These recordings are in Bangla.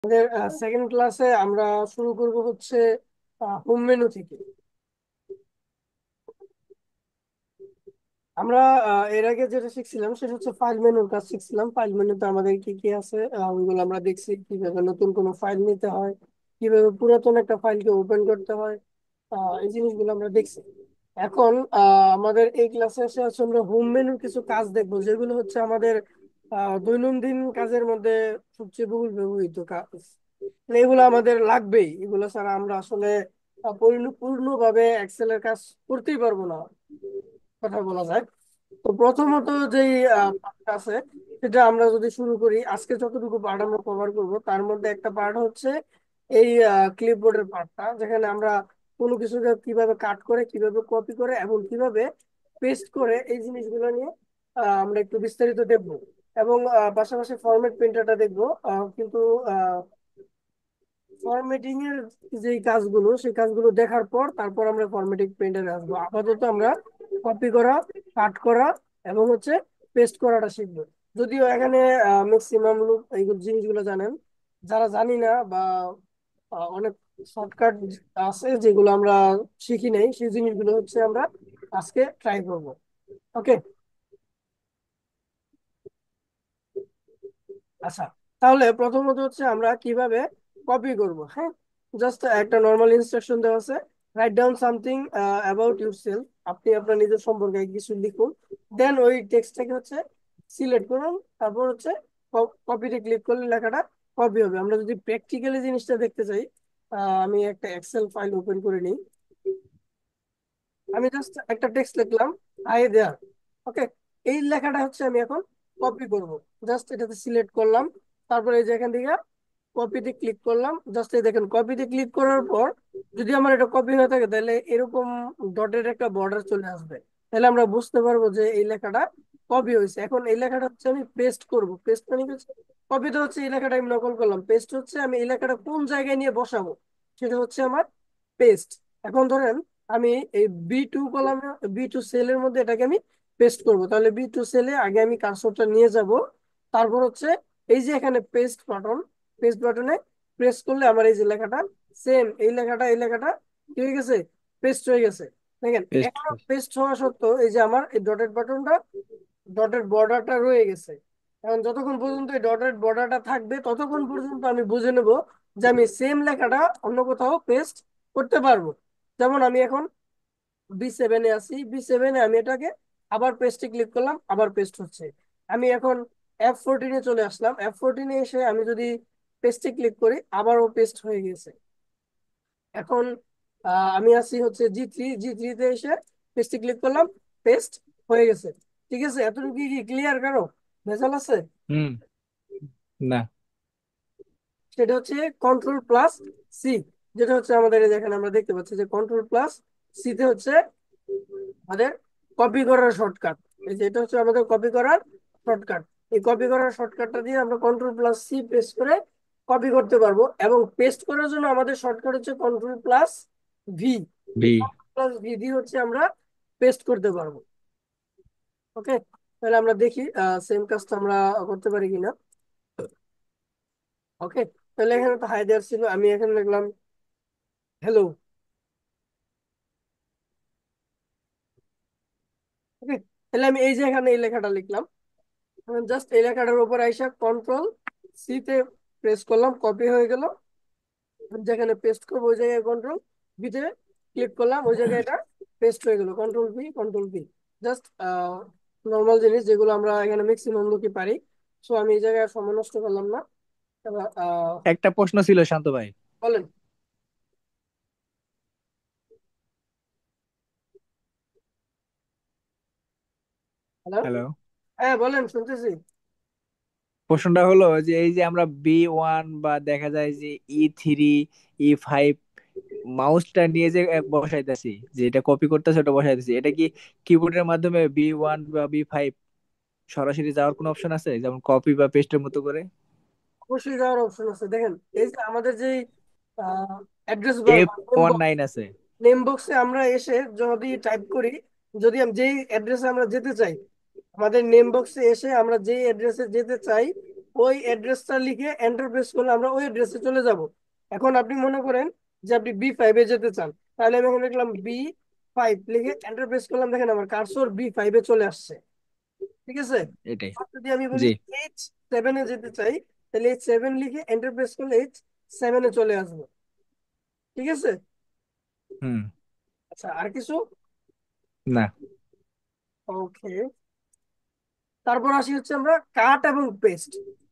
আমাদের সেকেন্ড ক্লাসে আমরা শুরু করব হচ্ছে হোম মেনু থেকে। আমরা এর আগে যেটা শিখছিলাম সেটা হচ্ছে ফাইল মেনুর কাজ শিখছিলাম। ফাইল মেনুতে আমাদের কি কি আছে ওইগুলো আমরা দেখছি, কিভাবে নতুন কোনো ফাইল নিতে হয়, কিভাবে পুরাতন একটা ফাইলকে ওপেন করতে হয়। এই জিনিসগুলো আমরা দেখছি। এখন আমাদের এই ক্লাসে এসে হচ্ছে আমরা হোম মেনুর কিছু কাজ দেখবো, যেগুলো হচ্ছে আমাদের দৈনন্দিন কাজের মধ্যে সবচেয়ে বহুল ব্যবহৃত কাজ। মানে এগুলো আমাদের লাগবেই, এগুলো ছাড়া আমরা আসলে পূর্ণভাবে এক্সেলের কাজ করতেই পারবো না, কথা বলা যায়। তো প্রথমত যেই পার্টটা আছে সেটা আমরা যদি শুরু করি, আজকে যতটুকু পার্ট আমরা কভার করব তার মধ্যে একটা পার্ট হচ্ছে এই ক্লিপবোর্ডের পার্টটা, যেখানে আমরা কোনো কিছুকে কিভাবে কাট করে, কিভাবে কপি করে এবং কিভাবে পেস্ট করে এই জিনিসগুলো নিয়ে আমরা একটু বিস্তারিত দেখবো। এবং পাশাপাশি ফরম্যাট প্রিন্টারটা দেখবো। কিন্তু ফরম্যাটিং এর যে কাজগুলো, সেই কাজগুলো দেখার পর তারপর আমরা ফরম্যাটিং প্রিন্টারে আসবো। আপাতত আমরা কপি করা, কাট করা এবং হচ্ছে পেস্ট করাটা শিখবো। যদিও এখানে ম্যাক্সিমাম লোক এই জিনিসগুলো জানেন, যারা জানি না বা অনেক শর্টকাট আছে যেগুলো আমরা শিখি নাই, সেই জিনিসগুলো হচ্ছে আমরা আজকে ট্রাই করব। ওকে। আচ্ছা, তাহলে প্রথমত হচ্ছে আমরা কিভাবে কপি করব। হ্যাঁ, জাস্ট একটা নর্মাল ইনস্ট্রাকশন দেওয়া আছে, write down something about yourself. আপনি আপনার নিজের সম্পর্কে কিছু লিখুন, দেন ওই টেক্সটটাকে হচ্ছে সিলেক্ট করুন, তারপর হচ্ছে কপিতে ক্লিক করলে লেখাটা কপি হবে। আমরা যদি প্র্যাকটিক্যালি জিনিসটা দেখতে চাই, আমি একটা এক্সেল ফাইল ওপেন করে নিই। আমি জাস্ট একটা টেক্সট লিখলাম, হাই দেয়ার। ওকে, এই লেখাটা হচ্ছে আমি এখন কপি করব। জাস্ট এটাতে সিলেক্ট করলাম, তারপরে এই যে এখান থেকে কপিতে ক্লিক করলাম। জাস্ট এই দেখেন, কপিতে ক্লিক করার পর যদি আমার এটা কপি হয়ে থাকে তাহলে এরকম ডটের একটা বর্ডার চলে আসবে। তাহলে আমরা বুঝতে পারবো যে এই লেখাটা কপি হয়েছে। এখন এই লেখাটা হচ্ছে আমি পেস্ট করব। পেস্ট মানে হচ্ছে, কপি তো হচ্ছে এই লেখাটা আমি নকল করলাম, পেস্ট হচ্ছে আমি এই লেখাটা কোন জায়গায় নিয়ে বসাবো, সেটা হচ্ছে আমার পেস্ট। এখন ধরেন আমি এই বি2 কলামে, বি2 সেলের মধ্যে এটাকে আমি পেস্ট করব। তাহলে বি2 সেলে আগে আমি কার্সরটা নিয়ে যাব, তারপর হচ্ছে এই যে এখানে পেস্ট বাটন, পেস্ট বাটনে প্রেস করলে আমার এই যে লেখাটা, সেম এই লেখাটা কি হয়ে গেছে, পেস্ট হয়ে গেছে। দেখেন, পেস্ট। এখনো পেস্ট হওয়া সত্ত্বেও এই যে আমার এই ডটেড বাটনটা, ডটেড বর্ডারটা রয়ে গেছে। এখন যতক্ষণ পর্যন্ত এই ডটেড বর্ডারটা থাকবে ততক্ষণ পর্যন্ত আমি বুঝে নেব যে আমি সেম লেখাটা অন্য কোথাও পেস্ট করতে পারবো। যেমন আমি এখন বি7-এ আছি, বি7-এ আমি এটাকে আবার পেস্টে ক্লিক করলাম, আবার পেস্ট হচ্ছে। আমি এখন F14-এ চলে আসলাম, F14-এ এসে আমি যদি পেস্টে ক্লিক করি, আবারও পেস্ট হয়ে গেছে। এখন আমি আছি হচ্ছে জি3তে এসে পেস্টে ক্লিক করলাম, পেস্ট হয়ে গেছে। ঠিক আছে, এতটুকু কি ক্লিয়ার? কারো ভেজাল আছে? হুম। না। সেটা হচ্ছে কন্ট্রোল+C, যেটা হচ্ছে আমাদের এই যেখানে আমরা দেখতে পাচ্ছি যে কন্ট্রোল+C তে হচ্ছে আমাদের কপি করার শর্টকাট। এই যে এটা হচ্ছে আমাদের কপি করার শর্টকাট। এই কপি করার শর্টকাটটা দিয়ে আমরা কন্ট্রোল+C প্রেস করে কপি করতে পারবো। এবং পেস্ট করার জন্য আমাদের শর্টকাট হচ্ছে কন্ট্রোল+V। ভি। প্লাস ভি দিয়ে হচ্ছে আমরা পেস্ট করতে পারবো। ওকে, তাহলে আমরা দেখি সেম কাজটা আমরা করতে পারি কিনা। ওকে, তাহলে এখানে তো হাই দেওয়ার ছিল, আমি এখানে লিখলাম হ্যালো। ওকে, তাহলে আমি এই যে এখানে এই লেখাটা লিখলাম, জাস্ট এই লেখাটার উপর আইসা কন্ট্রোল+C তে প্রেস করলাম, কপি হয়ে গেল। যেখানে পেস্ট করবো ওই জায়গায় কন্ট্রোল+V-তে ক্লিক করলাম, ওই জায়গায় এটা পেস্ট হয়ে গেল। কন্ট্রোল+V। জাস্ট নর্মাল জিনিস যেগুলো আমরা এখানে ম্যাক্সিমাম লোকই পারি। সো আমি এই জায়গায় সময় নষ্ট করলাম না। এবার একটা প্রশ্ন ছিল শান্ত ভাই। বলেন। হ্যালো। হ্যালো। হ্যাঁ বলেন, শুনতেছি। প্রশ্নটা হলো যে এই যে আমরা বি1 বা দেখা যায় যে ই3, ই5 মাউসটা নিয়ে যে বসাইতেছি, যে এটা কপি করতেছে ওটা বসাইতেছি, এটা কি কিবোর্ডের মাধ্যমে বি1 বা বি5 সরাসরি যাওয়ার কোনো অপশন আছে, যেমন কপি বা পেস্টের মতো করে? অবশ্যই যাওয়ার অপশন আছে। দেখেন, এই যে আমাদের যে অ্যাড্রেস বার এফ বা ওয়ান নাইন আছে। নেম বক্সে আমরা এসে যদি টাইপ করি, যদি যেই অ্যাড্রেসে আমরা যেতে চাই, আমাদের নেম বক্সে এসে আমরা যেই অ্যাড্রেসে যেতে চাই ওই অ্যাড্রেসটা লিখে এন্টার প্রেস করলে আমরা ওই অ্যাড্রেসে চলে যাব। এখন আপনি মনে করেন যে আপনি B5-এ যেতে চান, তাহলে আমি এখন লিখলাম B5 লিখে এন্টার প্রেস করলাম, দেখেন আমার কার্সর B5-এ চলে আসছে। ঠিক আছে। এটাই। আর যদি আমি বলি জি। H7-এ যেতে চাই, তাহলে H7 লিখে এন্টার প্রেস করলে H7-এ চলে আসবে। ঠিক আছে। হুম। আচ্ছা, আর কিছু? না। ওকে। তারপর আসি হচ্ছে আমরা কাট এবং পেস্ট।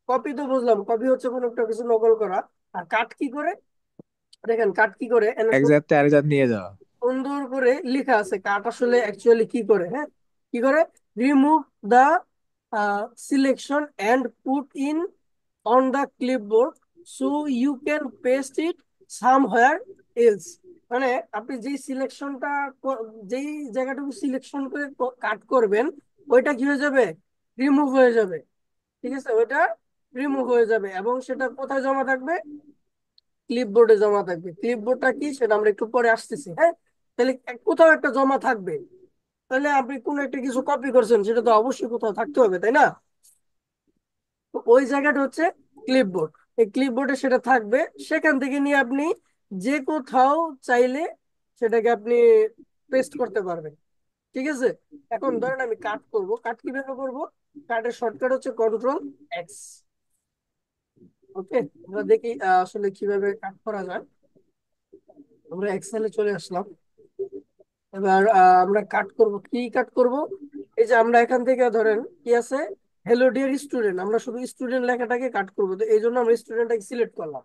কপি তো বুঝলাম, কপি হচ্ছে কোনো একটা কিছু নকল করা। আর কাট কি করে? দেখেন কাট কি করে, এনে এক জায়গা থেকে আরেক জায়গা নিয়ে যাওয়া। সুন্দর করে লেখা আছে কাট আসলে অ্যাকচুয়ালি কি করে। হ্যাঁ, কি করে? Remove the selection and put in on the clipboard so you can paste it somewhere else. মানে আপনি যেই সিলেকশনটা, যেই জায়গাটুকু সিলেকশন করে কাট করবেন, ওইটা কি হয়ে যাবে? রিমুভ হয়ে যাবে। ঠিক আছে, ওইটা রিমুভ হয়ে যাবে এবং সেটা কোথায় জমা থাকবে? ক্লিপবোর্ডে জমা থাকবে। ক্লিপবোর্ডটা কি সেটা আমরা একটু পরে আসতেছি। হ্যাঁ, তাহলে কোথাও একটা জমা থাকবে। তাহলে আপনি কোন একটা কিছু কপি করছেন, সেটা তো অবশ্যই কোথাও থাকতে হবে, তাই না? তো ওই জায়গাটা হচ্ছে ক্লিপবোর্ড। এই ক্লিপবোর্ডে সেটা থাকবে। সেখান থেকে নিয়ে আপনি যে কোথাও চাইলে সেটাকে আপনি পেস্ট করতে পারবেন। ঠিক আছে। এখন ধরেন আমি কাট করব, কাট কিভাবে করব? কাটের শর্টকাট হচ্ছে Ctrl+X। ওকে, আমরা দেখি আসলে কিভাবে কাট করা যায়। আমরা এক্সেলে চলে আসলাম। এবার আমরা কাট করব, কি কাট করব? এই যে আমরা এখান থেকে ধরেন কি আছে, হ্যালো ডিয়ার স্টুডেন্ট, আমরা শুধু স্টুডেন্ট লেখাটাকে কাট করবো, তো এই জন্য আমরা স্টুডেন্টটাকে সিলেক্ট করলাম।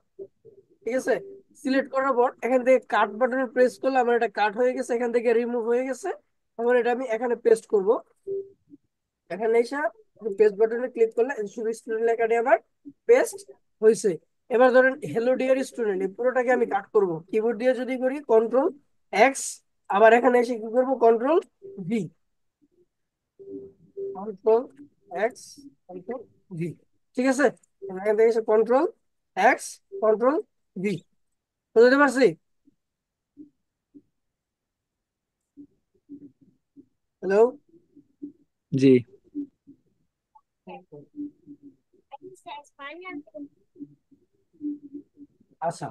ঠিক আছে। সিলেক্ট করার পর এখান থেকে কাট বাটনে প্রেস করলে আমার এটা কাট হয়ে গেছে, এখান থেকে রিমুভ হয়ে গেছে। এখন এটা আমি এখানে পেস্ট করব। এখানে এসে পেস্ট বাটনে ক্লিক করলে এই শুধু স্টুডেন্ট লেখাটি আমার পেস্ট হয়েছে। এবার ধরেন হ্যালো ডিয়ার স্টুডেন্ট, এই পুরোটাকে আমি কাট করব কিবোর্ড দিয়ে, যদি করি Ctrl+X। আবার এখানে এসে কি করবো? Ctrl+V। Ctrl+X, Ctrl+V। ঠিক আছে। এখান থেকে এসে Ctrl+X, Ctrl+V। বুঝতে পারছি? হ্যালো। জি। আচ্ছা,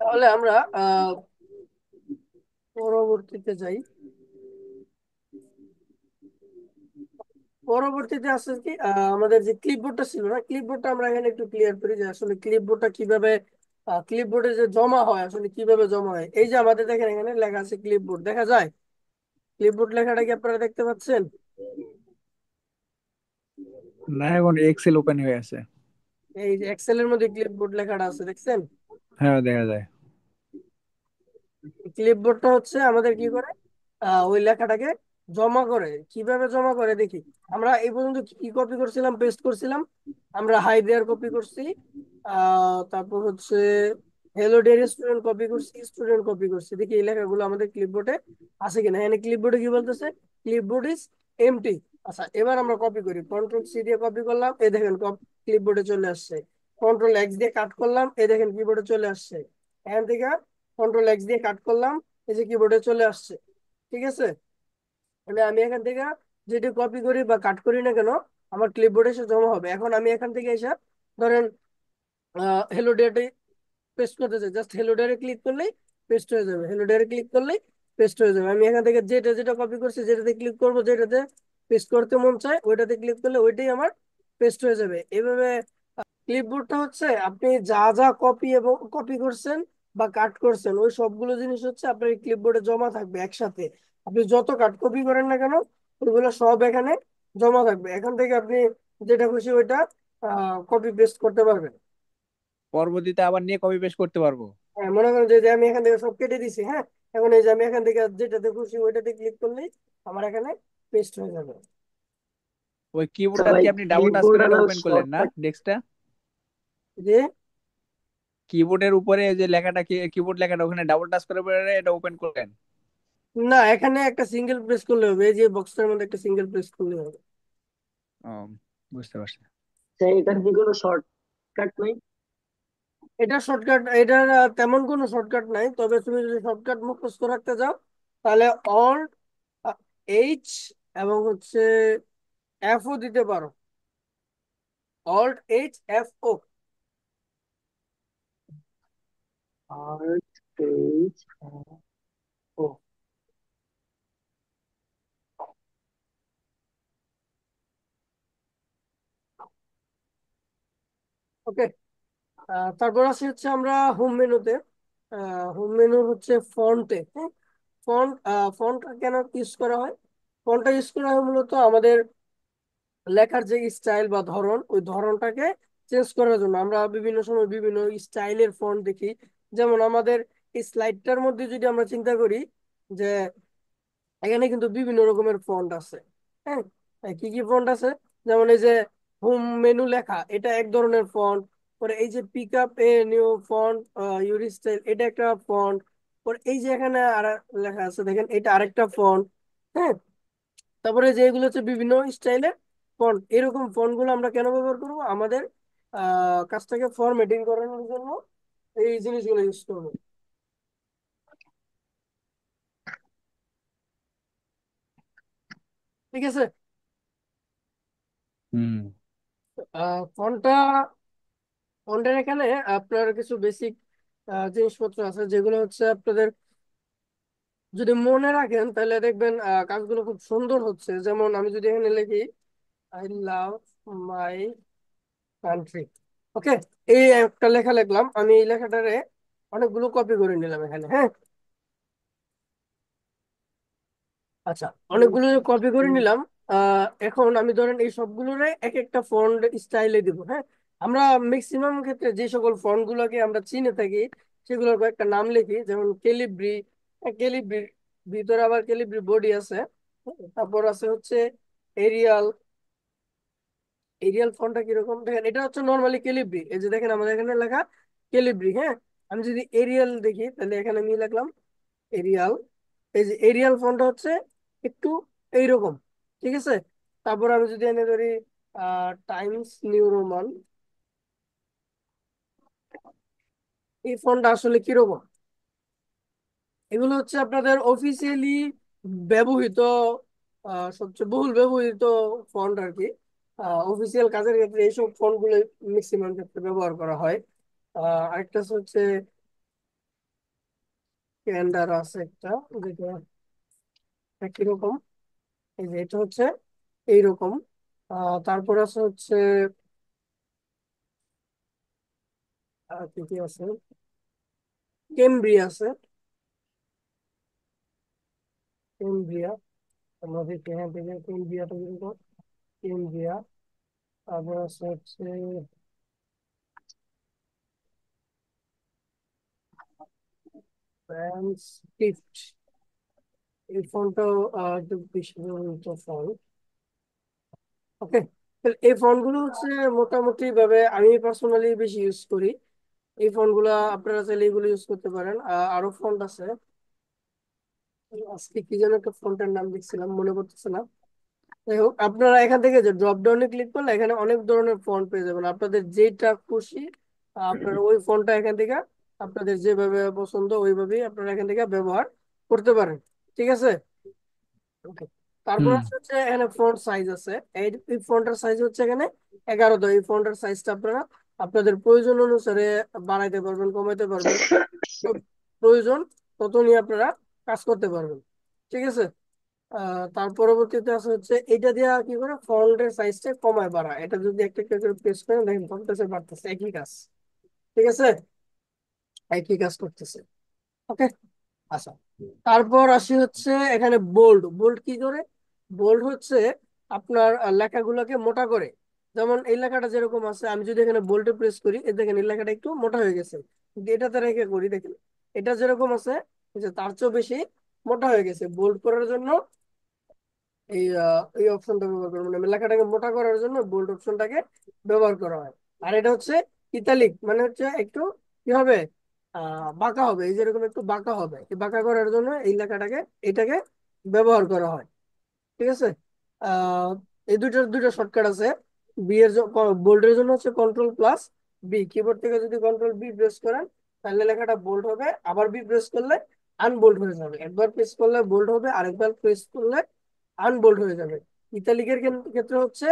তাহলে আমরা পরবর্তীতে যাই। পরবর্তীতে আসছে কি, আমাদের যে ক্লিপবোর্ডটা ছিল না, ক্লিপবোর্ডটা আমরা এখানে একটু ক্লিয়ার করি যে আসলে ক্লিপবোর্ডটা কিভাবে, ক্লিপবোর্ডে যে জমা হয় আসলে কিভাবে জমা হয়। এই যে আমাদের দেখেন এখানে লেখা আছে ক্লিপবোর্ড, দেখা যায়? ক্লিপবোর্ড লেখাটা কি আপনারা দেখতে পাচ্ছেন? না, এখন এক্সেল ওপেন হয়ে আছে। এই যে এক্সেলের মধ্যে ক্লিপবোর্ড লেখাটা আছে, দেখছেন? হ্যাঁ, দেখা যায়। ক্লিপবোর্ডটা হচ্ছে আমাদের কি করে, ওই লেখাটাকে জমা করে। কিভাবে জমা করে দেখি। আমরা এই পর্যন্ত কি কি কপি করছিলাম, পেস্ট করছিলাম? আমরা হাই দেয়ার কপি করছি, তারপর হচ্ছে হ্যালো ডিয়ার স্টুডেন্ট কপি করছি, স্টুডেন্ট কপি করছি। দেখি এই লেখাগুলো আমাদের ক্লিপবোর্ডে আছে কিনা। এখানে ক্লিপবোর্ডে কি বলতেছে? Clipboard is empty. আচ্ছা, এবার আমরা কপি করি, Ctrl+C দিয়ে কপি করলাম, এই দেখেন ক্লিপবোর্ডে চলে আসছে। Ctrl+X দিয়ে কাট করলাম, এই দেখেন কিবোর্ডে চলে আসছে। এখান থেকে Ctrl+X দিয়ে কাট করলাম, এই যে কিবোর্ডে চলে আসছে। ঠিক আছে। মানে আমি এখান থেকে যেটি কপি করি বা কাট করি না কেন, আমার ক্লিপবোর্ডে এসে জমা হবে। এখন আমি এখান থেকে এসে ধরেন হ্যালো ডেটে পেস্ট করতে চাই, জাস্ট হ্যালো ডেটে ক্লিক করলেই পেস্ট হয়ে যাবে। হ্যালো ডেটে ক্লিক করলেই পেস্ট হয়ে যাবে। আমি এখান থেকে যেটা যেটা কপি করছি, যেটাতে ক্লিক করবো, যেটাতে পেস্ট করতে মন চায় ওইটাতে ক্লিক করলে ওইটাই আমার পেস্ট হয়ে যাবে। এইভাবে ক্লিপবোর্ডটা হচ্ছে আপনি যা যা কপি এবং কপি করছেন বা কাট করছেন, ওই সবগুলো জিনিস হচ্ছে আপনার এই ক্লিপবোর্ডে জমা থাকবে একসাথে। আপনি যত কাট কপি করেন না কেন, ওইগুলো সব এখানে জমা থাকবে। এখান থেকে আপনি যেটা খুশি ওইটা কপি পেস্ট করতে পারবেন। পরবর্তীতে আবার নিয়ে কপি পেস্ট করতে পারবো। হ্যাঁ, মনে করেন যে যে আমি এখান থেকে সব কেটে দিছি। হ্যাঁ, এখন এই যে আমি এখান থেকে যেটাতে খুশি ওইটাতে ক্লিক করলেই আমার এখানে পেস্ট হয়ে যাবে। ওই আচ্ছা কিবোর্ডটা ভাই, কি আপনি ডাবল টাচ ক্লিপবোর্ড করে এটা আনার ওপেন করলেন না, শর্টকাট ডেস্কটা? যে, কিবোর্ডের উপরে যে লেখাটা, কিবোর্ড লেখাটা, ওখানে ডাবল টাচ করে পরে এটা ওপেন করলেন? না, এখানে একটা সিঙ্গেল প্রেস করলে হবে, এই যে বক্সটার মধ্যে একটা সিঙ্গেল প্রেস করলে হবে। ও, বুঝতে পারছি। এটার কি কোনো শর্টকাট নাই? এটা শর্টকাট, এটার তেমন কোনো শর্টকাট নাই, তবে তুমি যদি শর্টকাট মুখস্থ রাখতে যাও তাহলে অল্ট এইচ এবং হচ্ছে এফও দিতে পারো। Alt H F O. Alt page O. Okay. তারপর আসি হচ্ছে আমরা হোম মেনুতে। হোম মেনু হচ্ছে ফন্টে, হ্যাঁ। ফন্ট, ফন্ট কেন ইউজ করা হয়? ফন্টটা ইউজ করা হয় মূলত আমাদের লেখার যে স্টাইল বা ধরন, ওই ধরনটাকে চেঞ্জ করার জন্য। আমরা বিভিন্ন সময় বিভিন্ন স্টাইলের ফন্ট দেখি। যেমন আমাদের এই স্লাইডটার মধ্যে যদি আমরা চিন্তা করি যে এখানে কিন্তু বিভিন্ন রকমের ফন্ট আছে, হ্যাঁ। কি কি ফন্ট আছে? যেমন এই যে হোম মেনু লেখা, এটা এক ধরনের ফন্ট। পরে এই যে pick up a new font your style, এটা একটা ফন্ট। পরে এই যে এখানে আর লেখা আছে দেখেন, এটা আরেকটা ফন্ট, হ্যাঁ। তারপরে যে এগুলো হচ্ছে বিভিন্ন স্টাইলের ফন্ট। এরকম ফন্ট গুলো আমরা কেন ব্যবহার করবো? আমাদের কাজটাকে ফরম্যাটিং করানোর জন্য এই জিনিসগুলো ইউজ করবো। ঠিক আছে। হুম। ফন্টটা, ফন্টের এখানে আপনার কিছু বেসিক জিনিসপত্র আছে যেগুলো হচ্ছে আপনাদের যদি মনে রাখেন তাহলে দেখবেন কাজগুলো খুব সুন্দর হচ্ছে। যেমন আমি যদি এখানে লিখি আই লাভ মাই কান্ট্রি, ওকে। এই একটা লেখা লিখলাম, আমি এই লেখাটারে অনেকগুলো কপি করে নিলাম এখানে, হ্যাঁ। আচ্ছা, অনেকগুলো কপি করে নিলাম। এখন আমি ধরেন এই সবগুলোরে এক একটা ফন্ট স্টাইলে দিব, হ্যাঁ। আমরা ম্যাক্সিমাম ক্ষেত্রে যে সকল ফন্ট গুলোকে আমরা চিনে থাকি সেগুলোর কয়েকটা নাম লিখি। যেমন ক্যালিব্রি, ক্যালিব্রির ভিতরে আবার ক্যালিব্রি বডি আছে। তারপর আছে হচ্ছে এরিয়াল। এরিয়াল ফন্টটা কিরকম দেখেন, এটা হচ্ছে নর্মালি ক্যালিব্রি। এই যে দেখেন আমাদের এখানে লেখা ক্যালিব্রি, হ্যাঁ। আমি যদি এরিয়াল দেখি তাহলে এখানে আমি লিখলাম এরিয়াল। এই যে এরিয়াল ফন্টটা হচ্ছে একটু এইরকম, ঠিক আছে। তারপর আমি যদি এনে ধরি টাইমস নিউ রোমান, এই ফন্টটা আসলে কিরকম? এগুলো হচ্ছে আপনাদের অফিসিয়ালি ব্যবহৃত, সবচেয়ে বহুল ব্যবহৃত ফন্ট আর কি। অফিসিয়াল কাজের ক্ষেত্রে এইসব ফন্ট গুলো ম্যাক্সিমাম ক্ষেত্রে ব্যবহার করা হয়। আরেকটা হচ্ছে ক্যান্ডার আছে একটা, যেটা একই রকম। এই যে এটা হচ্ছে এইরকম। তারপর আছে হচ্ছে কি কি আছে, কেমব্রিয়া আছে, কেমব্রিয়া। আমরা দেখি এখান থেকে কেমব্রিয়াটা কিন্তু, কেমব্রিয়া। তারপর আছে হচ্ছে ট্রান্সক্রিপ্ট, এই ফন্টটাও একটু বেশি ব্যবহৃত ফন্ট, ওকে। এই ফন্ট গুলো হচ্ছে মোটামুটি ভাবে আমি পার্সোনালি বেশি ইউজ করি। এই ফন্ট গুলা আপনারা চাইলে এগুলো ইউজ করতে পারেন। আরো ফন্ট আছে, আজকে কি যেন একটা ফন্টের নাম দেখছিলাম, মনে করতেছে না। যাই হোক, আপনারা এখান থেকে যে ড্রপ ডাউনে ক্লিক করলে এখানে অনেক ধরনের ফন্ট পেয়ে যাবেন। আপনাদের যেটা খুশি আপনারা ওই ফন্টটা এখান থেকে আপনাদের যেভাবে পছন্দ ওইভাবেই আপনারা এখান থেকে ব্যবহার করতে পারেন। ঠিক আছে। ওকে। তারপর হুম। হচ্ছে এখানে ফন্ট সাইজ আছে। এই ফন্টের সাইজ হচ্ছে এখানে 11। এই ফন্টের সাইজটা আপনারা আপনাদের প্রয়োজন অনুসারে বাড়াইতে পারবেন, কমাইতে পারবেন। যত প্রয়োজন তত নিয়ে আপনারা কাজ করতে পারবেন। ঠিক আছে। তার পরবর্তীতে আছে হচ্ছে এটা দিয়ে কি করে ফন্টের সাইজটা কমায় বাড়ায়। এটা যদি একটা একটা করে প্রেস করেন দেখেন কমতেছে বাড়তেছে, একই কাজ। ঠিক আছে, একই কাজ করতেছে, ওকে। আচ্ছা, তারপর আসি হচ্ছে এখানে বোল্ড। বোল্ড কি করে? বোল্ড হচ্ছে আপনার লেখাগুলোকে মোটা করে। যেমন এই লেখাটা যেরকম আছে, আমি যদি এখানে বোল্ডে প্রেস করি এই দেখেন এই লেখাটা একটু মোটা হয়ে গেছে। কিন্তু এটাতে রেখে করি দেখেন এটা যেরকম আছে এই যে তার চেয়েও বেশি মোটা হয়ে গেছে। বোল্ড করার জন্য এই অপশনটা ব্যবহার করা, মানে লেখাটাকে মোটা করার জন্য বোল্ড অপশনটাকে ব্যবহার করা হয়। আর এটা হচ্ছে ইতালিক, মানে হচ্ছে একটু কি হবে, বাঁকা হবে। এই যেরকম একটু বাঁকা হবে, এই বাঁকা করার জন্য এই লেখাটাকে এটাকে ব্যবহার করা হয়। ঠিক আছে। আহ এই দুইটার দুইটা শর্টকাট আছে। বি এর বোল্ডের জন্য হচ্ছে কন্ট্রোল প্লাস বি। কিবোর্ড থেকে যদি কন্ট্রোল বি প্রেস করেন তাহলে লেখাটা বোল্ড হবে, আবার বি প্রেস করলে আনবোল্ড হয়ে যাবে। একবার প্রেস করলে বোল্ড হবে, আরেকবার প্রেস করলে আনবোল্ড হয়ে যাবে। ইতালিকের ক্ষেত্রে হচ্ছে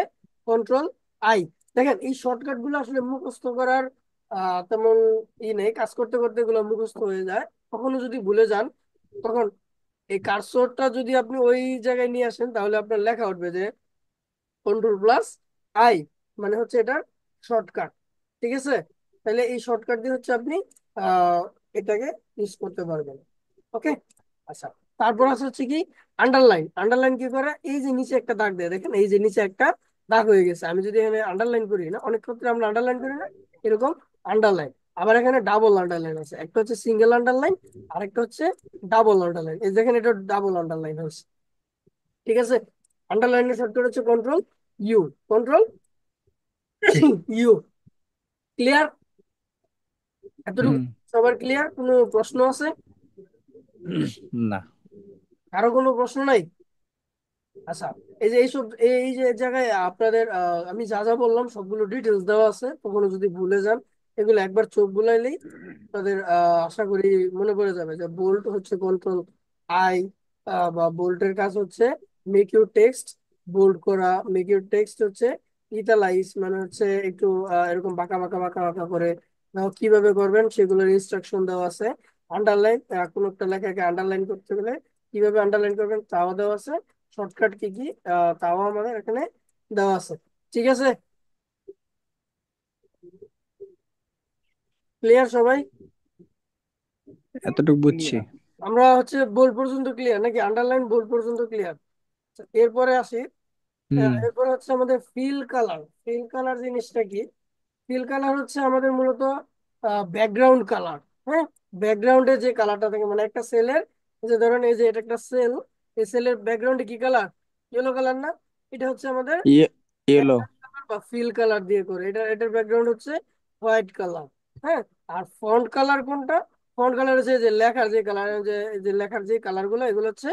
কন্ট্রোল আই। দেখেন এই শর্টকাট গুলো আসলে মুখস্থ করার তেমন নেই, কাজ করতে করতে এগুলো মুখস্থ হয়ে যায়। কখনো যদি ভুলে যান, তখন এই কার্সরটা যদি আপনি ওই জায়গায় নিয়ে আসেন, তাহলে আপনার লেখা উঠবে যে Ctrl+I, মানে হচ্ছে এটার শর্টকাট। ঠিক আছে, তাহলে এই শর্টকাট দিয়ে হচ্ছে আপনি আহ এটাকে ইউজ করতে পারবেন। ওকে। আচ্ছা, তারপর আছে হচ্ছে কি আন্ডারলাইন। আন্ডারলাইন কি করে, এই যে নিচে একটা দাগ দেয়, দেখেন এই যে নিচে একটা দাগ হয়ে গেছে, আমি যদি এখানে আন্ডারলাইন করি, না অনেক ক্ষেত্রে আমরা আন্ডারলাইন করি না, এরকম আন্ডারলাইন। আবার এখানে ডাবল আন্ডারলাইন আছে, একটা হচ্ছে সিঙ্গেল আন্ডারলাইন, আরেকটা হচ্ছে ডাবল আন্ডারলাইন। এই দেখেন এটা ডাবল আন্ডারলাইন হচ্ছে। ঠিক আছে, আন্ডারলাইনের শর্টকাট হচ্ছে Ctrl+U। Ctrl+U। ক্লিয়ার? এতটুকু হুম। সবার ক্লিয়ার? কোনো প্রশ্ন আছে? না। কারো কোনো প্রশ্ন নাই? আচ্ছা, এই যে এইসব এই যে জায়গায় আপনাদের আমি যা যা বললাম সবগুলো ডিটেলস দেওয়া আছে, কখনো যদি ভুলে যান এগুলো একবার চোখ বুলাইলেই তাদের আশা করি মনে পড়ে যাবে যে বোল্ট হচ্ছে Ctrl+I, বা বোল্টের কাজ হচ্ছে মেক ইউর টেক্সট বোল্ড করা, মেক ইউর টেক্সট হচ্ছে ইটালাইজ, মানে হচ্ছে একটু এরকম বাঁকা বাঁকা বাঁকা বাঁকা করে কিভাবে করবেন সেগুলোর ইনস্ট্রাকশন দেওয়া আছে। আন্ডারলাইন, কোনো একটা লেখাকে আন্ডারলাইন করতে গেলে কিভাবে আন্ডারলাইন করবেন তাও দেওয়া আছে। শর্টকাট কি কি তাও আমাদের এখানে দেওয়া আছে। ঠিক আছে, ক্লিয়ার সবাই? এতটুকু বুঝছি। আমরা হচ্ছে বোল্ড পর্যন্ত ক্লিয়ার নাকি আন্ডারলাইন বোল্ড পর্যন্ত ক্লিয়ার? এরপরে আসি, হুম। এরপরে হচ্ছে আমাদের ফিল কালার। ফিল কালার জিনিসটা কি? ফিল কালার হচ্ছে আমাদের মূলত ব্যাকগ্রাউন্ড কালার। হ্যাঁ, ব্যাকগ্রাউন্ডে যে কালারটা থাকে, মানে একটা সেলের, যে ধরেন এই যে এটা একটা সেল, এই সেলের ব্যাকগ্রাউন্ডে কি কালার? ইয়েলো কালার না? এটা হচ্ছে আমাদের ইয়েলো। ব্যাকগ্রাউন্ড কালার বা ফিল কালার দিয়ে করে। এটার ব্যাকগ্রাউন্ড হচ্ছে হোয়াইট কালার। হ্যাঁ, আর ফন্ট কালার কোনটা? ফন্ট কালার হচ্ছে যে লেখার যে কালার, যে যে লেখার যে কালার গুলো, এগুলো হচ্ছে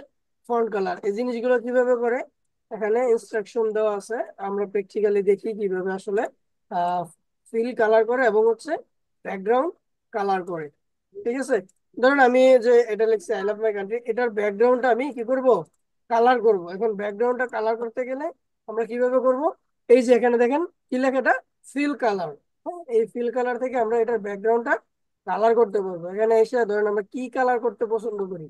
ফন্ট কালার। এই জিনিসগুলো কিভাবে করে এখানে ইনস্ট্রাকশন দেওয়া আছে, আমরা প্র্যাকটিক্যালি দেখি কিভাবে আসলে ফিল কালার করে এবং হচ্ছে ব্যাকগ্রাউন্ড কালার করে। ঠিক আছে, ধরুন আমি যে এটা লিখছি আই লাভ মাই কান্ট্রি, এটার ব্যাকগ্রাউন্ডটা আমি কি করব? কালার করব। এখন ব্যাকগ্রাউন্ডটা কালার করতে গেলে আমরা কিভাবে করব? এই যে এখানে দেখেন কি লেখাটা, ফিল কালার। এই ফিল কালার থেকে আমরা এটার ব্যাকগ্রাউন্ডটা কালার করতে পারবো। এখানে এসে ধরেন আমরা কি কালার করতে পছন্দ করি,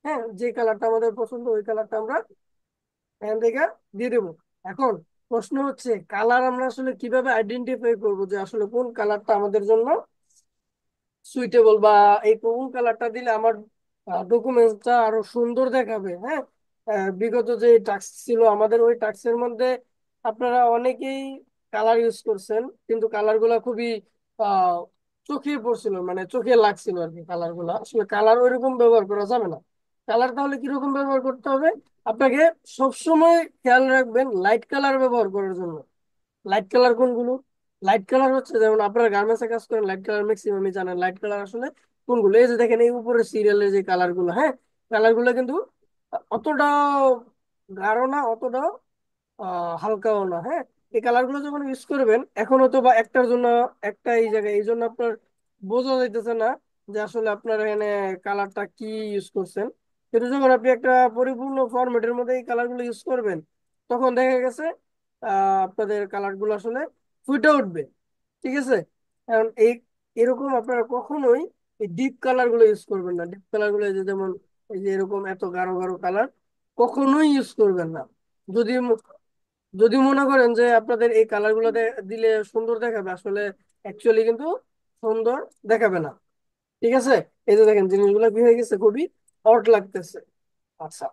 হ্যাঁ যে কালারটা আমাদের পছন্দ ওই কালারটা আমরা এখান থেকে দিয়ে দেবো। এখন প্রশ্ন হচ্ছে কালার আমরা আসলে কিভাবে আইডেন্টিফাই করবো যে আসলে কোন কালারটা আমাদের জন্য সুইটেবল, বা এই কোন কালারটা দিলে আমার ডকুমেন্টসটা আরো সুন্দর দেখাবে। হ্যাঁ, বিগত যে টাস্ক ছিল আমাদের, ওই টাস্কের মধ্যে আপনারা অনেকেই কালার ইউজ করছেন, কিন্তু কালার গুলা খুবই আহ চোখে পড়ছিল, মানে চোখে লাগছিল আর কি। কালার গুলা আসলে কালার ওইরকম ব্যবহার করা যাবে না। কালার তাহলে কিরকম ব্যবহার করতে হবে? আপনাকে সবসময় খেয়াল রাখবেন লাইট কালার ব্যবহার করার জন্য। লাইট কালার কোনগুলো? লাইট কালার হচ্ছে যেমন আপনারা গার্মেন্টসে কাজ করেন, লাইট কালার ম্যাক্সিমামই জানেন। লাইট কালার আসলে কোনগুলো, এই যে দেখেন এই উপরে সিরিয়ালের যে কালার গুলো, হ্যাঁ কালার গুলো কিন্তু অতটাও গাঢ় না, অতটাও হালকাও না। হ্যাঁ, এই কালার গুলো যখন ইউজ করবেন, এখন হয়তো বা একটার জন্য একটা এই জায়গায়, এই জন্য আপনার বোঝা যাইতেছে না যে আসলে আপনার এখানে কালারটা কি ইউজ করছেন। কিন্তু যখন আপনি একটা পরিপূর্ণ ফরম্যাটের মধ্যে এই কালার গুলো ইউজ করবেন, তখন দেখা গেছে আপনাদের কালার গুলো আসলে ফুটে উঠবে। ঠিক আছে, কারণ এরকম আপনারা কখনোই এই ডিপ কালার গুলো ইউজ করবেন না। ডিপ কালার গুলো এই যে যেমন এই যে এরকম এত গাঢ় গাঢ় কালার কখনোই ইউজ করবেন না। যদি যদি মনে করেন যে আপনাদের এই কালার গুলো দিলে সুন্দর দেখাবে, আসলে অ্যাকচুয়ালি কিন্তু সুন্দর দেখাবে না। ঠিক আছে, এই যে দেখেন জিনিসগুলো কি হয়ে গেছে, খুবই অড লাগতেছে। আচ্ছা,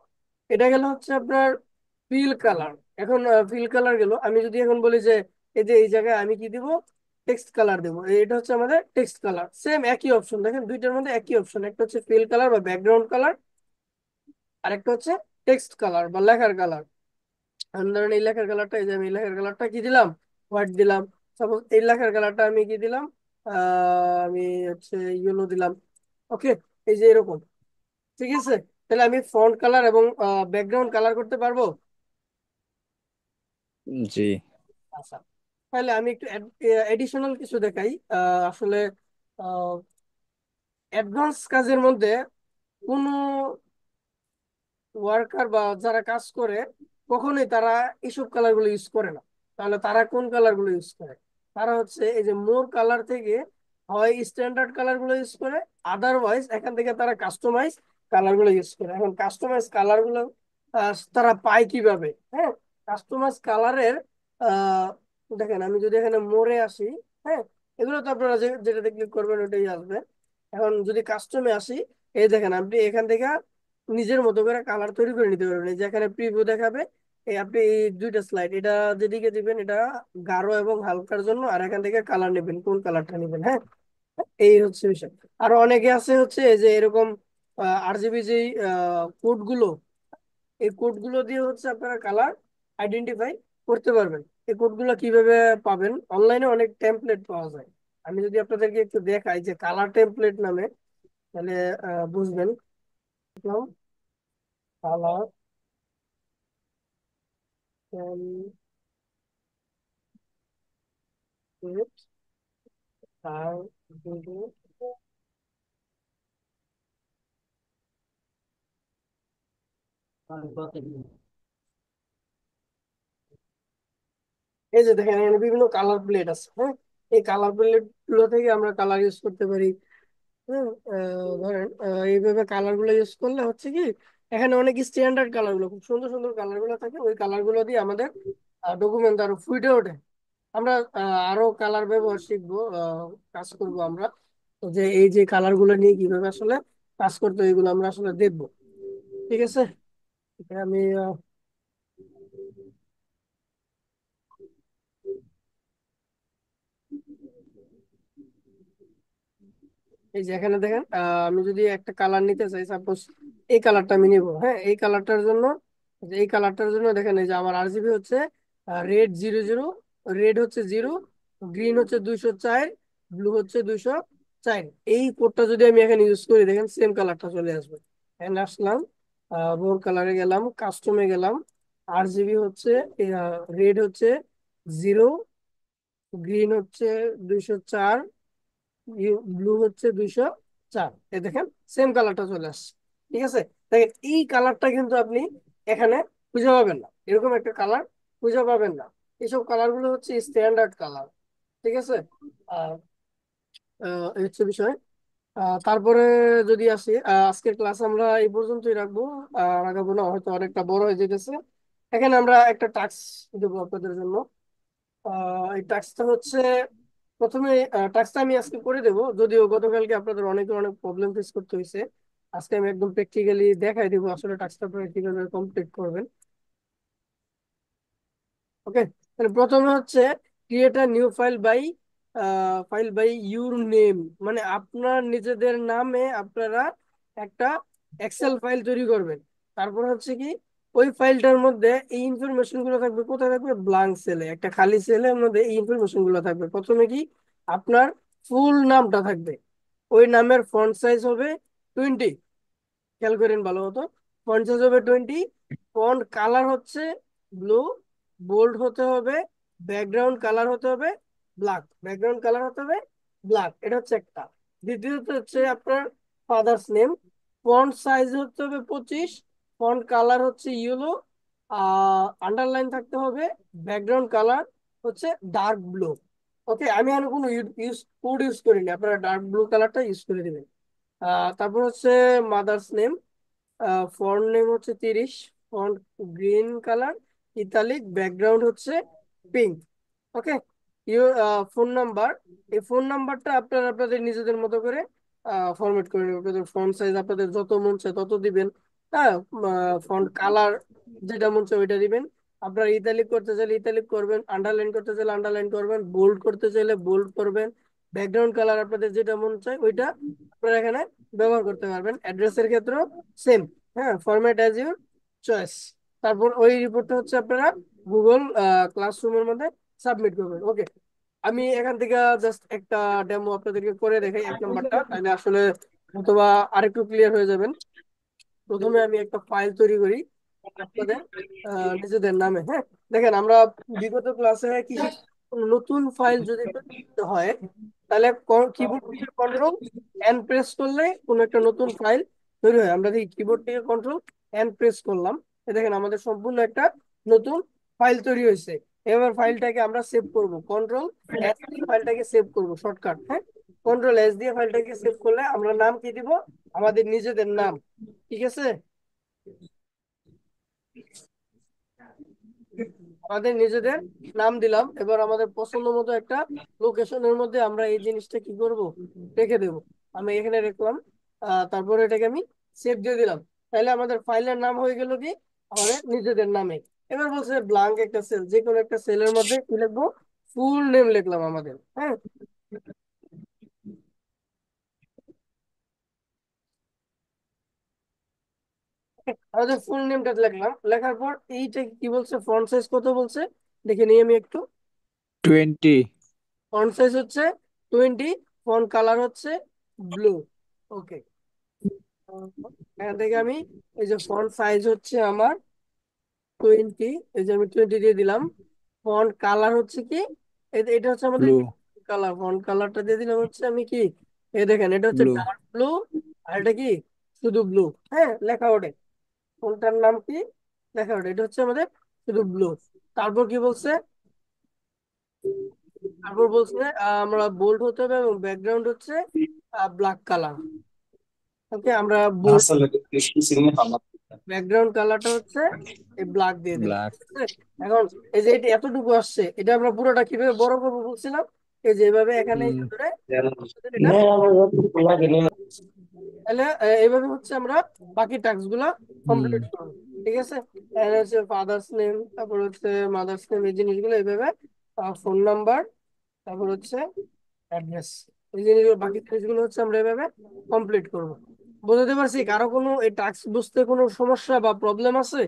এটা গেল হচ্ছে আপনার ফিল কালার। এখন ফিল কালার গেল, আমি যদি এখন বলি যে এই যে এই জায়গায় আমি কি দিব, টেক্সট কালার দেবো, এটা হচ্ছে আমাদের টেক্সট কালার। সেম একই অপশন, দেখেন দুইটার মধ্যে একই অপশন, একটা হচ্ছে ফিল কালার বা ব্যাকগ্রাউন্ড কালার, আর একটা হচ্ছে টেক্সট কালার বা লেখার কালার। ধরেন এই লেখার কালারটা, এই যে আমি এই লেখার কালারটা কি দিলাম, হোয়াইট দিলাম। সাপোজ এই লেখার কালারটা আমি কি দিলাম, আমি হচ্ছে ইয়েলো দিলাম। ওকে, এই যে এরকম। ঠিক আছে, তাহলে আমি ফন্ট কালার এবং ব্যাকগ্রাউন্ড কালার করতে পারবো। জি। আচ্ছা, তাহলে আমি একটু এডিশনাল কিছু দেখাই। আসলে অ্যাডভান্স কাজের মধ্যে কোনো ওয়ার্কার বা যারা কাজ করে কখনোই তারা এইসব কালার গুলো ইউজ করে না। তাহলে তারা কোন কালার গুলো ইউজ করে? তারা হচ্ছে এই যে মোর কালার থেকে হয় স্ট্যান্ডার্ড কালার গুলো ইউজ করে, আদারওয়াইজ এখান থেকে তারা কাস্টমাইজ কালার গুলো ইউজ করে। এখন কাস্টমাইজ কালার গুলো তারা পায় কিভাবে? হ্যাঁ, কাস্টমাইজ কালারের দেখেন আমি যদি এখানে মোড়ে আসি, হ্যাঁ, এগুলো তো আপনারা যেটাতে ক্লিক করবেন ওটাই আসবে। এখন যদি কাস্টমে আসি, এই দেখেন আপনি এখান থেকে নিজের মতো করে কালার তৈরি করে নিতে পারবেন। এই যে এখানে প্রিভিউ দেখাবে, এই আপনি এই দুইটা স্লাইড, এটা যেদিকে দিবেন এটা গাঢ় এবং হালকার জন্য, আর এখান থেকে কালার নেবেন কোন কালারটা নেবেন। হ্যাঁ, এই হচ্ছে বিষয়। আরো অনেকে আছে হচ্ছে এই যে এরকম আরজিবি যেই কোড গুলো, এই কোড গুলো দিয়ে হচ্ছে আপনারা কালার আইডেন্টিফাই করতে পারবেন। এই কোড গুলো কিভাবে পাবেন? অনলাইনে অনেক টেমপ্লেট পাওয়া যায়। আমি যদি আপনাদেরকে একটু দেখাই যে কালার টেমপ্লেট নামে, তাহলে বুঝবেন। কালার টেমপ্লেট, আর এই যে দেখেন এখানে বিভিন্ন কালার প্লেট আছে। হ্যাঁ, এই কালার প্লেট গুলো থেকে আমরা কালার ইউজ করতে পারি। হ্যাঁ, ধরেন এইভাবে কালার গুলো ইউজ করলে হচ্ছে কি, এখানে অনেক স্ট্যান্ডার্ড কালার গুলো, খুব সুন্দর সুন্দর কালার গুলো থাকে, ওই কালার গুলো দিয়ে আমাদের ডকুমেন্ট আরো ফুটে ওঠে। আমরা আরো কালার ব্যবহার শিখবো, কাজ করব আমরা। তো যে এই যে কালার গুলো নিয়ে কিভাবে আসলে কাজ করতে হয়, এগুলো আমরা আসলে দেখবো। ঠিক আছে, এটা আমি এই যে এখানে দেখেন, আমি যদি একটা কালার নিতে চাই, সাপোজ এই কালারটা আমি নিবো। হ্যাঁ, এই কালারটার জন্য দেখেন এই যে আমার আরজিবি হচ্ছে রেড 00, রেড হচ্ছে 0, গ্রিন হচ্ছে 204, ব্লু হচ্ছে 204। এই কোডটা যদি আমি এখানে ইউজ করি, দেখেন সেম কালারটা চলে আসবে। এখানে আসলাম, বোর কালারে গেলাম, কাস্টমে গেলাম, আরজিবি হচ্ছে রেড হচ্ছে 0, গ্রিন হচ্ছে 204, ব্লু হচ্ছে 204। এই দেখেন সেম কালারটা চলে আসছে। ঠিক আছে, দেখেন এই কালারটা কিন্তু আপনি এখানে খুঁজে পাবেন না, এরকম একটা কালার খুঁজে পাবেন না। এইসব কালার গুলো হচ্ছে স্ট্যান্ডার্ড কালার। ঠিক আছে, আর এই হচ্ছে বিষয়। তারপরে যদি আসি, আজকের ক্লাস আমরা এই পর্যন্তই রাখবো, আর আগাবো না, হয়তো অনেকটা বড় হয়ে যেতেছে। এখানে আমরা একটা টাস্ক দেবো আপনাদের জন্য। এই টাস্কটা হচ্ছে, প্রথমে টাস্কটা আমি আজকে করে দেবো, যদিও গতকালকে আপনাদের অনেকে অনেক প্রবলেম ফেস করতে হয়েছে। আজকে আমি একদম প্র্যাকটিক্যালি দেখাই দেবো আসলে টাস্কটা আপনারা কিভাবে কমপ্লিট করবেন। ওকে, তাহলে প্রথমে হচ্ছে create a new file by your name, মানে আপনার নিজেদের নামে আপনারা একটা এক্সেল ফাইল তৈরি করবেন। তারপর হচ্ছে কি, ওই ফাইলটার মধ্যে এই ইনফরমেশন গুলো থাকবে, কোথায় থাকবে? ব্লাঙ্ক সেলে, একটা খালি সেলের মধ্যে এই ইনফরমেশন গুলো থাকবে। প্রথমে কি, আপনার ফুল নামটা থাকবে, ওই নামের ফন্ট সাইজ হবে 20, খেয়াল করেন ভালো মতো। ফন্ট সাইজ হবে 20, ফন্ট কালার হচ্ছে ব্লু, বোল্ড হতে হবে, ব্যাকগ্রাউন্ড কালার হতে হবে ব্ল্যাক, এটা হচ্ছে একটা। দ্বিতীয়ত হচ্ছে আপনার ফাদার্স নেম, ফন্ট সাইজ হতে হবে 25, ফন্ট কালার হচ্ছে ইয়েলো, আন্ডারলাইন থাকতে হবে, ব্যাকগ্রাউন্ড কালার হচ্ছে ডার্ক ব্লু। ওকে, আমি আর কোনো কোড ইউজ করিনি, আপনারা ডার্ক ব্লু কালারটা ইউজ করে দিবেন। তারপর হচ্ছে মাদার্স নেম, ফন্ট নেম হচ্ছে 30, font green colour, italic, background হচ্ছে pink. Okay, your phone number, এই ফোন নাম্বারটা আপনারা আপনাদের নিজেদের মতো করে ফরম্যাট করে নেবেন। আপনাদের ফন্ট সাইজ আপনাদের যত মন চায় তত দিবেন। হ্যাঁ, ফন্ট কালার যেটা মন চায় ওইটা দিবেন। আপনারা ইতালিক করতে চাইলে ইতালিক করবেন, আন্ডারলাইন করতে চাইলে আন্ডারলাইন করবেন, বোল্ড করতে চাইলে বোল্ড করবেন। ব্যাকগ্রাউন্ড কালার আপনাদের যেটা মন চায় ওইটা আপনারা এখানে ব্যবহার করতে পারবেন। অ্যাড্রেসের ক্ষেত্রেও সেম। হ্যাঁ, ফরম্যাট অ্যাজ ইউর চয়েস। তারপর ওই রিপোর্টটা হচ্ছে আপনারা গুগল ক্লাসরুমের মধ্যে সাবমিট করবেন। ওকে, আমি এখান থেকে জাস্ট একটা ডেমো আপনাদেরকে করে দেখাই, 1 নম্বরটা, তাহলে আসলে অথবা আরেকটু ক্লিয়ার হয়ে যাবেন। প্রথমে আমি একটা ফাইল তৈরি করি আপনাদের নিজেদের নামে। হ্যাঁ, দেখেন আমরা বিগত ক্লাসে কি শিখছি, কোনো নতুন ফাইল যদি তৈরি করতে হয়, তাহলে কিবোর্ড থেকে কন্ট্রোল এন প্রেস করলে কোনো একটা নতুন ফাইল তৈরি হয়। আমরা দেখি কিবোর্ড থেকে কন্ট্রোল এন প্রেস করলাম, দেখেন আমাদের সম্পূর্ণ একটা নতুন ফাইল তৈরি হয়েছে। এবার ফাইলটাকে আমরা সেভ করব, কন্ট্রোল এস দিয়ে ফাইলটাকে সেভ করব, শর্টকাট। হ্যাঁ, কন্ট্রোল এস দিয়ে ফাইলটাকে সেভ করলে আমরা নাম কি দিব? আমাদের নিজেদের নাম। ঠিক আছে, আমাদের নিজেদের নাম দিলাম। এবার আমাদের পছন্দ মতো একটা লোকেশনের মধ্যে আমরা এই জিনিসটা কি করব, রেখে দেব। আমি এখানে রাখলাম, তারপরে এটাকে আমি সেভ দিয়ে দিলাম। তাহলে আমাদের ফাইলের নাম হয়ে গেল কি, আমাদের নিজেদের নামে। এবার বলছে ব্লাঙ্ক একটা সেল, যে কোনো একটা সেলের মধ্যে কি লিখবো, ফুল নেম লিখলাম আমাদের। হ্যাঁ, আমাদের ফুল নেমটা লিখলাম, লেখার পর এইটা কি বলছে, ফন্ট সাইজ কত বলছে দেখে নিই আমি একটু। 20। ফন্ট সাইজ হচ্ছে 20, ফন্ট কালার হচ্ছে ব্লু। ওকে, এখান থেকে আমি এই যে ফন্ট সাইজ হচ্ছে আমার 20, এই যে আমি 20 দিয়ে দিলাম। ফন্ট কালার হচ্ছে কি, এটা হচ্ছে আমাদের ব্লু। কালার, ফন্ট কালারটা দিয়ে দিলাম হচ্ছে আমি কি, এই দেখেন এটা হচ্ছে ব্লু। ডার্ক ব্লু, আর এটা কি শুধু ব্লু। হ্যাঁ, লেখা ওঠে, ফোনটার নাম কি, লেখা ওঠে, এটা হচ্ছে আমাদের শুধু ব্লু। তারপর কি বলছে, তারপর বলছে আমরা বোল্ড হতে হবে এবং ব্যাকগ্রাউন্ড হচ্ছে ব্ল্যাক কালার। ওকে, আমরা বোল্ড, ব্যাকগ্রাউন্ড কালারটা হচ্ছে এই ব্ল্যাক দিয়ে দিলাম। ব্ল্যাক। ঠিক আছে? এখন এই যে এটা এতটুকু আসছে, এটা আমরা পুরোটা কিভাবে বড় করবো বলছিলাম, এই যে এভাবে এখানে এই যে ধরে এটা, তাহলে এইভাবে হচ্ছে আমরা বাকি টাস্ক গুলা হুম। কমপ্লিট করবো। ঠিক আছে, এখানে হচ্ছে ফাদার্স নেম, তারপর হচ্ছে মাদার্স নেম, এই জিনিসগুলো এইভাবে, ফোন নাম্বার, তারপর হচ্ছে অ্যাড্রেস, এই জিনিসগুলো, বাকি জিনিসগুলো হচ্ছে আমরা এভাবে কমপ্লিট করব। বুঝতে পারছি? কারো কোনো এই টাস্ক বুঝতে কোনো সমস্যা বা প্রবলেম আছে?